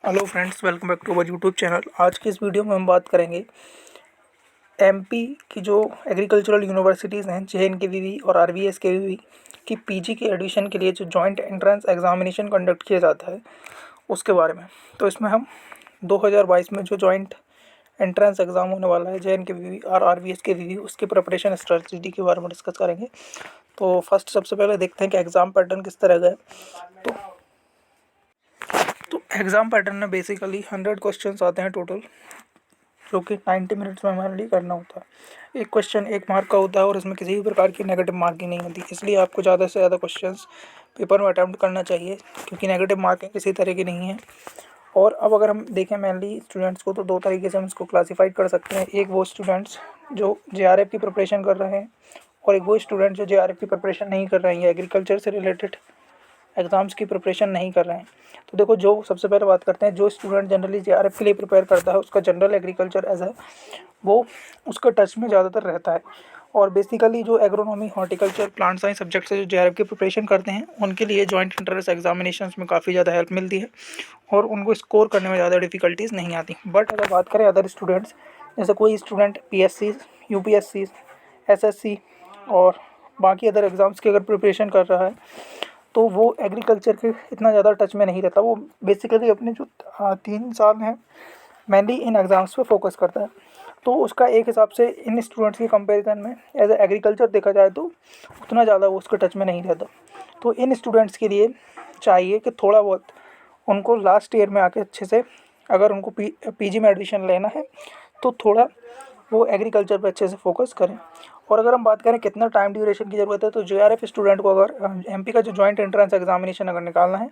Hello friends, welcome back to our YouTube channel. आज की इस वीडियो में हम बात करेंगे एमपी की जो एग्रीकल्चरल यूनिवर्सिटीज़ हैं JNKVV और RVSKVV की पीजी के एडमिशन के लिए जो जॉइंट एंट्रेंस एग्जामिनेशन कंडक्ट किया जाता है उसके बारे में। तो इसमें हम 2022 में जो जॉइंट एंट्रेंस एग्ज़ाम होने वाला है JNKVV और RVSKVV उसकी प्रिपरेशन स्ट्रेटजी के बारे में डिस्कस करेंगे। तो फर्स्ट सबसे पहले देखते हैं कि एग्ज़ाम पैटर्न किस तरह का है। तो एग्ज़ाम पैटर्न में बेसिकली 100 क्वेश्चंस आते हैं टोटल, जो कि 90 मिनट्स में हमारे लिए करना होता है। एक क्वेश्चन 1 मार्क का होता है और इसमें किसी भी प्रकार की नेगेटिव मार्किंग नहीं होती, इसलिए आपको ज़्यादा से ज़्यादा क्वेश्चंस पेपर में अटैम्प्ट करना चाहिए, क्योंकि नेगेटिव मार्किंग किसी तरह की नहीं है। और अब अगर हम देखें मेनली स्टूडेंट्स को, तो दो तरीके से हम इसको क्लासीफाइड कर सकते हैं। एक वो स्टूडेंट्स जो JRF की प्रिपरेशन कर रहे हैं, और एक वो स्टूडेंट जो JRF की प्रिपरेशन नहीं कर रहे हैं या एग्रीकल्चर से रिलेटेड एग्ज़ाम्स की प्रिपरेशन नहीं कर रहे हैं। तो देखो, जो सबसे पहले बात करते हैं, जो स्टूडेंट जनरली JRF के लिए प्रिपेयर करता है उसका जनरल एग्रीकल्चर एज है वो उसका टच में ज़्यादातर रहता है। और बेसिकली जो agronomy, horticulture, plant science subject से जो JRF की प्रिपरेशन करते हैं उनके लिए जॉइंट एंट्रेंस एग्जामिनेशंस में काफ़ी ज़्यादा हेल्प मिलती है और उनको स्कोर करने में ज़्यादा डिफ़िकल्टीज़ नहीं आती। बट अगर बात करें अदर स्टूडेंट्स, जैसे कोई स्टूडेंट PSC, UPSC, SSC और बाकी अदर एग्ज़ाम्स की अगर प्रिपरेशन कर रहा है, तो वो एग्रीकल्चर के इतना ज़्यादा टच में नहीं रहता। वो बेसिकली अपने जो 3 साल हैं मेनली इन एग्ज़ाम्स पे फोकस करता है। तो उसका एक हिसाब से इन स्टूडेंट्स के कंपैरिजन में एज ए एग्रीकल्चर देखा जाए तो उतना ज़्यादा वो उसके टच में नहीं रहता। तो इन स्टूडेंट्स के लिए चाहिए कि थोड़ा बहुत उनको लास्ट ईयर में आके अच्छे से, अगर उनको PG में एडमिशन लेना है तो थोड़ा वो एग्रीकल्चर पे अच्छे से फोकस करें। और अगर हम बात करें कितना टाइम ड्यूरेशन की ज़रूरत है, तो JRF स्टूडेंट को अगर MP का जो जॉइंट एंट्रेंस एग्जामिनेशन अगर निकालना है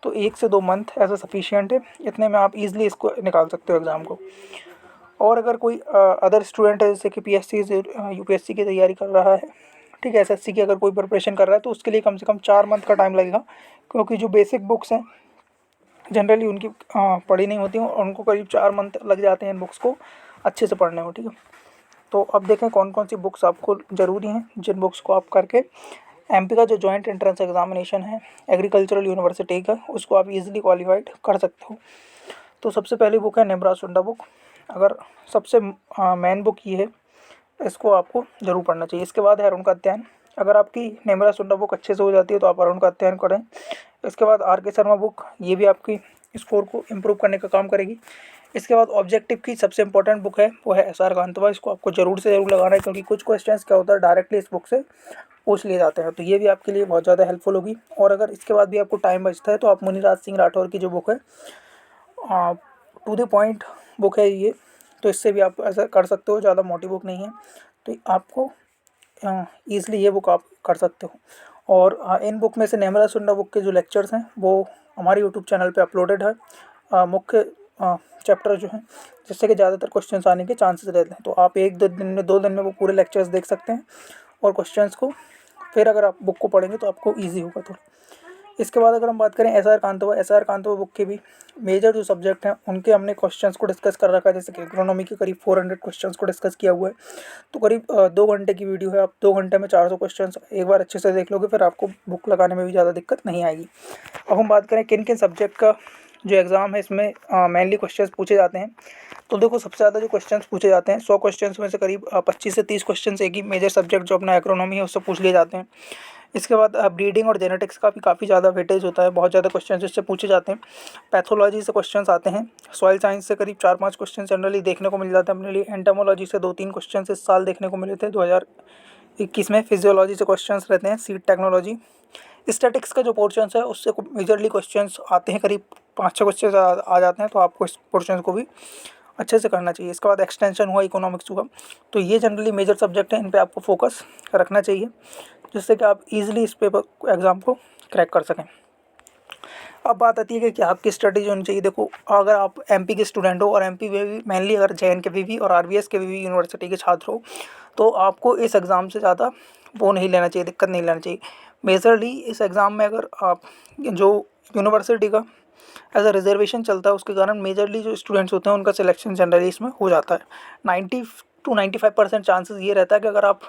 तो 1 से 2 मंथ ऐसा सफिशिएंट है। इतने में आप इजीली इसको निकाल सकते हो एग्ज़ाम को। और अगर कोई अदर स्टूडेंट है जैसे कि PSC से UPSC की तैयारी कर रहा है, ठीक है, SSC की अगर कोई प्रिपरेशन कर रहा है, तो उसके लिए कम से कम 4 मंथ का टाइम लगेगा, क्योंकि जो बेसिक बुक्स हैं जनरली उनकी पढ़ी नहीं होती और उनको करीब 4 मंथ लग जाते हैं इन बुक्स को अच्छे से पढ़ने में। ठीक है, तो अब देखें कौन कौन सी बुक्स आपको ज़रूरी हैं, जिन बुक्स को आप करके MP का जो जॉइंट एंट्रेंस एग्जामिनेशन है एग्रीकल्चरल यूनिवर्सिटी का, उसको आप इजीली क्वालिफाइड कर सकते हो। तो सबसे पहली बुक है नेब्रासुंडा बुक। अगर सबसे मेन बुक ये है, इसको आपको ज़रूर पढ़ना चाहिए। इसके बाद है अरुण का अध्ययन। अगर आपकी नेब्रासुंडा बुक अच्छे से हो जाती है तो आप अरुण का अध्ययन करें। इसके बाद RK शर्मा बुक, ये भी आपकी स्कोर को इम्प्रूव करने का काम करेगी। इसके बाद ऑब्जेक्टिव की सबसे इंपॉर्टेंट बुक है वो है SR कांतवा। इसको आपको ज़रूर से ज़रूर लगाना है, क्योंकि कुछ क्वेश्चंस क्या होता है डायरेक्टली इस बुक से पूछ लिए जाते हैं, तो ये भी आपके लिए बहुत ज़्यादा हेल्पफुल होगी। और अगर इसके बाद भी आपको टाइम बचता है तो आप मुनिराज सिंह राठौर की जो बुक है टू द पॉइंट बुक है ये, तो इससे भी आप ऐसा कर सकते हो, ज़्यादा मोटी बुक नहीं है, तो आपको ईज़िली ये बुक आप कर सकते हो। और इन बुक में से नेब्रासुंडा बुक के जो लेक्चर्स हैं वो हमारे यूट्यूब चैनल पे अपलोडेड है, मुख्य चैप्टर जो हैं, जिससे कि ज़्यादातर क्वेश्चंस आने के चांसेस रहते हैं। तो आप 2 दिन में वो पूरे लेक्चर्स देख सकते हैं और क्वेश्चंस को, फिर अगर आप बुक को पढ़ेंगे तो आपको ईजी होगा थोड़ा। इसके बाद अगर हम बात करें SR कांतवा बुक के भी मेजर जो सब्जेक्ट हैं उनके हमने क्वेश्चंस को डिस्कस कर रखा है। जैसे कि इकोनॉमी के करीब 400 क्वेश्चंस को डिस्कस किया हुआ है, तो करीब 2 घंटे की वीडियो है। आप 2 घंटे में 400 क्वेश्चंस एक बार अच्छे से देख लोगे, फिर आपको बुक लगाने में भी ज़्यादा दिक्कत नहीं आएगी। अब हम बात करें किन किन सब्जेक्ट का जो एग्ज़ाम है इसमें मेनली क्वेश्चंस पूछे जाते हैं, तो देखो सबसे ज़्यादा जो क्वेश्चंस पूछे जाते हैं 100 क्वेश्चंस में से करीब 25 से 30 क्वेश्चंस एक ही मेजर सब्जेक्ट जो अपना इकोनॉमी है उससे पूछ लिए जाते हैं। इसके बाद ब्रीडिंग और जेनेटिक्स का भी काफ़ी ज़्यादा वेटेज होता है, बहुत ज़्यादा क्वेश्चंस इससे पूछे जाते हैं। पैथोलॉजी से क्वेश्चंस आते हैं, सॉइल साइंस से करीब 4-5 क्वेश्चन जनरली देखने को मिल जाते हैं अपने लिए। एंटोमोलॉजी से 2-3 क्वेश्चन इस साल देखने को मिले थे 2021 में। फिजियोलॉजी से क्वेश्चंस रहते हैं, सीड टेक्नोलॉजी। स्टैटिक्स का जो पोर्शंस है उससे मेजरली क्वेश्चंस आते हैं, करीब 5-6 क्वेश्चन आ जाते हैं, तो आपको इस पोर्शन को भी अच्छे से करना चाहिए। इसके बाद एक्सटेंशन हुआ, इकोनॉमिक्स हुआ, तो ये जनरली मेजर सब्जेक्ट हैं, इन पे आपको फोकस रखना चाहिए, जिससे कि आप इजीली इस पेपर एग्ज़ाम को क्रैक कर सकें। अब बात आती है कि क्या आपकी स्ट्रेटेजी होनी चाहिए। देखो, अगर आप MP के स्टूडेंट हो और MP में भी मेनली अगर JNKVV और RVSKVV यूनिवर्सिटी के छात्र हो, तो आपको इस एग्ज़ाम से ज़्यादा वो नहीं लेना चाहिए, दिक्कत नहीं लेना चाहिए। मेजरली इस एग्ज़ाम में अगर आप जो यूनिवर्सिटी का एज अ रिजर्वेशन चलता है उसके कारण मेजरली जो स्टूडेंट्स होते हैं उनका सिलेक्शन जनरली इसमें हो जाता है। 90 to 95% चांसेस ये रहता है कि अगर आप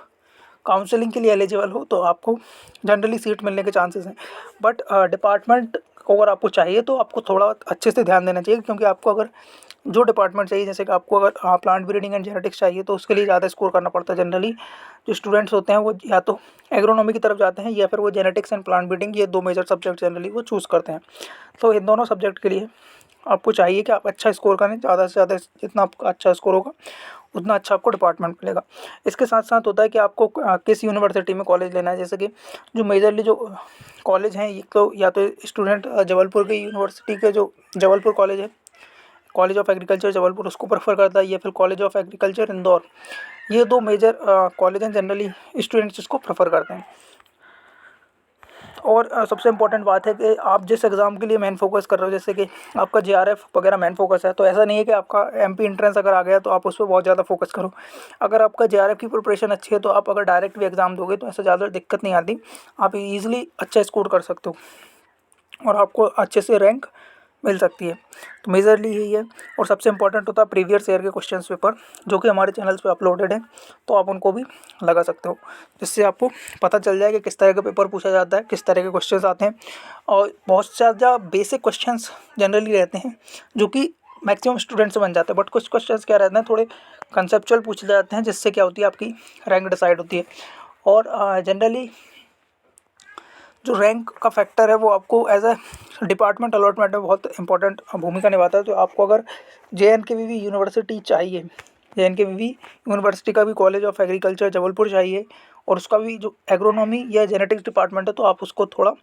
काउंसलिंग के लिए एलिजिबल हो तो आपको जनरली सीट मिलने के चांसेस हैं। बट डिपार्टमेंट अगर आपको चाहिए तो आपको थोड़ा अच्छे से ध्यान देना चाहिए, क्योंकि आपको अगर जो डिपार्टमेंट चाहिए, जैसे कि आपको अगर प्लांट ब्रीडिंग एंड जेनेटिक्स चाहिए तो उसके लिए ज़्यादा स्कोर करना पड़ता है। जनरली जो स्टूडेंट्स होते हैं वो या तो एग्रोनॉमी की तरफ जाते हैं या फिर वो जेनेटिक्स एंड प्लांट ब्रीडिंग, ये 2 मेजर सब्जेक्ट जनरली वो चूज़ करते हैं। तो इन दोनों सब्जेक्ट के लिए आपको चाहिए कि आप अच्छा स्कोर करें, ज़्यादा से ज़्यादा जितना आपका अच्छा स्कोर होगा उतना अच्छा आपको डिपार्टमेंट मिलेगा। इसके साथ साथ होता है कि आपको किस यूनिवर्सिटी में कॉलेज लेना है। जैसे कि जो मेजरली जो कॉलेज हैं, ये तो या तो स्टूडेंट जबलपुर की यूनिवर्सिटी के जो जबलपुर कॉलेज है, कॉलेज ऑफ एग्रीकल्चर जबलपुर, उसको प्रेफर करता है, या फिर कॉलेज ऑफ एग्रीकल्चर इंदौर। ये 2 मेजर कॉलेज हैं, जनरली स्टूडेंट्स इसको प्रेफर करते हैं। और सबसे इम्पोर्टेंट बात है कि आप जिस एग्ज़ाम के लिए मेन फोकस कर रहे हो, जैसे कि आपका जेआरएफ वगैरह मेन फोकस है, तो ऐसा नहीं है कि आपका एमपी एंट्रेंस अगर आ गया तो आप उस पर बहुत ज़्यादा फोकस करो। अगर आपका जेआरएफ की प्रिपरेशन अच्छी है तो आप अगर डायरेक्ट भी एग्ज़ाम दोगे तो ऐसा ज़्यादा दिक्कत नहीं आती, आप ईज़िली अच्छा स्कोर कर सकते हो और आपको अच्छे से रैंक मिल सकती है। तो मेजरली यही है। और सबसे इंपॉर्टेंट होता है प्रीवियस ईयर के क्वेश्चंस पेपर, जो कि हमारे चैनल्स पे अपलोडेड है, तो आप उनको भी लगा सकते हो, जिससे आपको पता चल जाए कि किस तरह का पेपर पूछा जाता है, किस तरह के क्वेश्चंस आते हैं। और बहुत ज़्यादा बेसिक क्वेश्चंस जनरली रहते हैं जो कि मैक्सिमम स्टूडेंट से बन जाते हैं, बट कुछ क्वेश्चंस क्या रहते हैं, थोड़े कंसेप्चुअल पूछे जाते हैं, जिससे क्या होती है आपकी रैंक डिसाइड होती है। और जनरली जो रैंक का फैक्टर है वो आपको एज अ डिपार्टमेंट अलॉटमेंट में बहुत इंपॉर्टेंट भूमिका निभाता है। तो आपको अगर JNKVV यूनिवर्सिटी चाहिए, JNKVV यूनिवर्सिटी का भी कॉलेज ऑफ एग्रीकल्चर जबलपुर चाहिए, और उसका भी जो एग्रोनॉमी या जेनेटिक्स डिपार्टमेंट है, तो आप उसको थोड़ा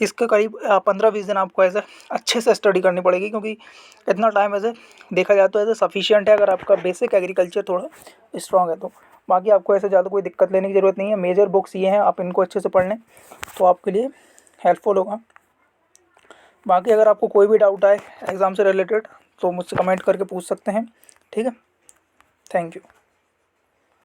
इसके करीब 15-20 दिन आपको ऐसे अच्छे से स्टडी करनी पड़ेगी, क्योंकि इतना टाइम ऐसे देखा जाए तो ऐसे सफिशिएंट है अगर आपका बेसिक एग्रीकल्चर थोड़ा स्ट्रॉन्ग है तो। बाकी आपको ऐसे ज़्यादा कोई दिक्कत लेने की ज़रूरत नहीं है। मेजर बुक्स ये हैं, आप इनको अच्छे से पढ़ लें तो आपके लिए हेल्पफुल होगा। बाकी अगर आपको कोई भी डाउट आए एग्ज़ाम से रिलेटेड तो मुझसे कमेंट करके पूछ सकते हैं। ठीक है, थैंक यू।